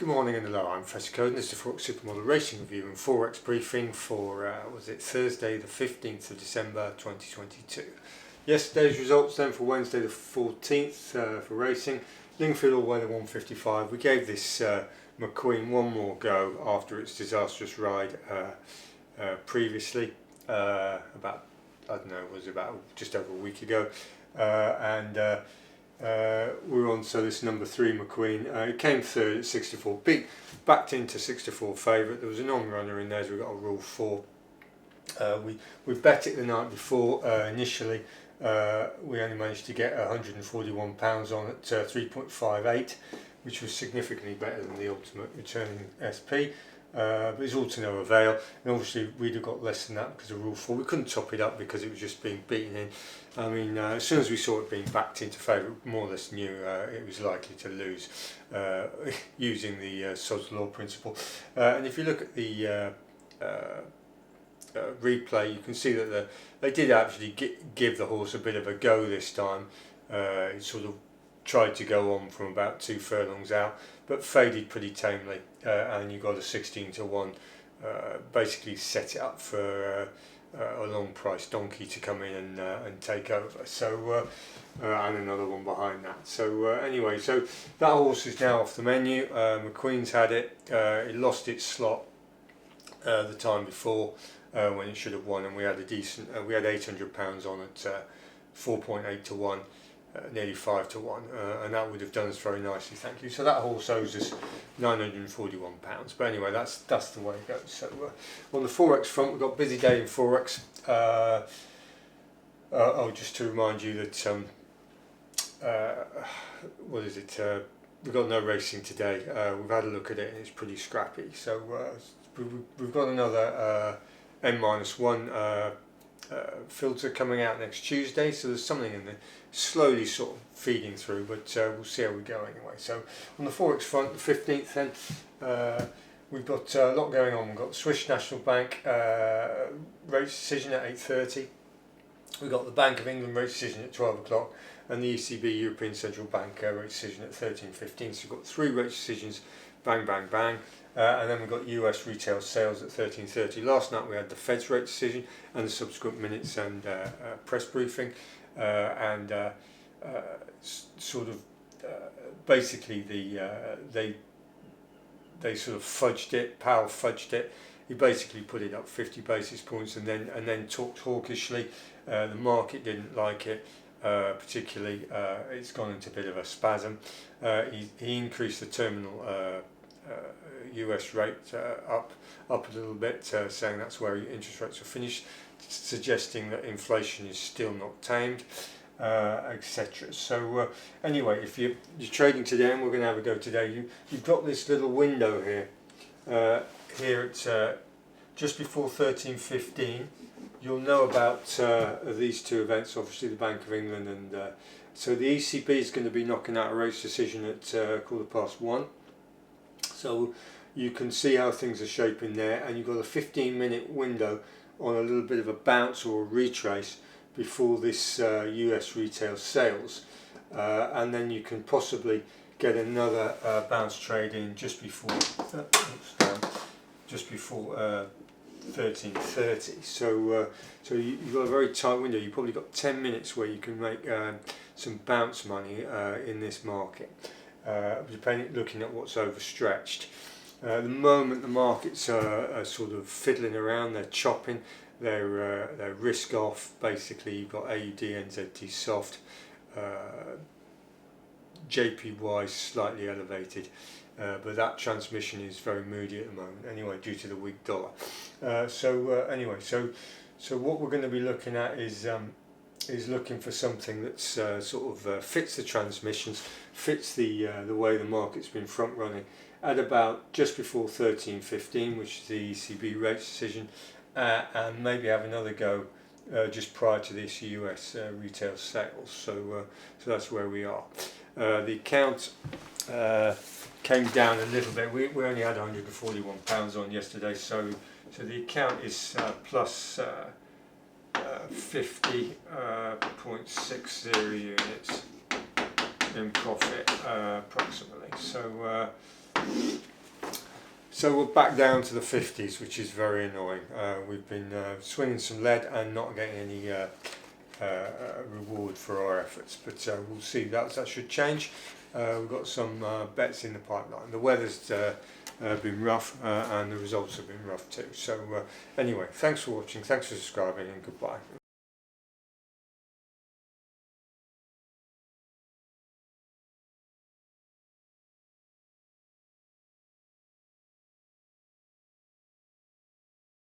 Good morning and hello, I'm Professor Coden. This is the Forex Supermodel Racing Review and Forex Briefing for, Thursday the 15th of December 2022. Yesterday's results then for Wednesday the 14th for racing. Lingfield all the way to 155. We gave this McQueen one more go after its disastrous ride previously, about just over a week ago. We're on, so this number 3 McQueen, it came third at 64, backed into 64 favourite. There was a non-runner in there, so we got a rule 4. We bet it the night before. Initially we only managed to get £141 on at 3.58, which was significantly better than the ultimate returning SP. But it's all to no avail, and obviously we'd have got less than that because of rule 4. We couldn't top it up because it was just being beaten in. I mean, as soon as we saw it being backed into favour, more or less knew it was likely to lose using the Sod's Law principle. And if you look at the replay, you can see that they did actually give the horse a bit of a go this time. It sort of tried to go on from about 2 furlongs out, but faded pretty tamely, and you got a 16-1, basically set it up for a long price donkey to come in and take over. So and another one behind that. So anyway, so that horse is now off the menu. McQueen's had it. It lost its slot the time before when it should have won, and we had a decent. We had £800 on at 4.8 to 1. Nearly 5 to 1, and that would have done us very nicely, thank you. So that horse owes us £941. But anyway, that's the way it goes. So on the Forex front, we've got a busy day in Forex. Just to remind you that we've got no racing today. We've had a look at it and it's pretty scrappy. So we've got another N-1 filter coming out next Tuesday, so there's something in there slowly sort of feeding through, but we'll see how we go anyway. So on the Forex front, the 15th then, we've got a lot going on. We've got the Swiss National Bank rate decision at 8:30. We've got the Bank of England rate decision at 12 o'clock, and the ECB European Central Bank rate decision at 13:15. So we've got 3 rate decisions, bang, bang, bang. And then we've got US retail sales at 13:30. Last night we had the Fed's rate decision and the subsequent minutes and press briefing, basically they sort of fudged it. Powell fudged it. He basically put it up 50 basis points and then talked hawkishly. The market didn't like it particularly. It's gone into a bit of a spasm. He increased the terminal US rate up a little bit, saying that's where interest rates are finished, suggesting that inflation is still not tamed, etc. So anyway, if you're trading today, and we're going to have a go today, you've got this little window here. Here it's just before 13:15. You'll know about these 2 events, obviously the Bank of England, and so the ECB is going to be knocking out a rates decision at 1:15. So you can see how things are shaping there, and you've got a 15-minute window on a little bit of a bounce or a retrace before this US retail sales, and then you can possibly get another bounce trade in just before 13:30. So you've got a very tight window. You've probably got 10 minutes where you can make some bounce money in this market, looking at what's overstretched. At the moment the markets are sort of fiddling around, they're chopping, they're risk off. Basically you've got AUD, NZT soft, JPY slightly elevated, but that transmission is very moody at the moment anyway due to the weak dollar. So what we're going to be looking at is looking for something that's fits the transmissions, fits the way the market's been front running at about just before 13:15, which is the ECB rate decision, and maybe have another go just prior to this US retail sales. So that's where we are. The account came down a little bit. We only had £141 on yesterday, so the account is plus 50.60 units in profit approximately. So So we're back down to the 50s, which is very annoying. We've been swinging some lead and not getting any reward for our efforts, but we'll see. That should change. We've got some bets in the pipeline. The weather's been rough and the results have been rough too. So anyway, thanks for watching, thanks for subscribing, and goodbye.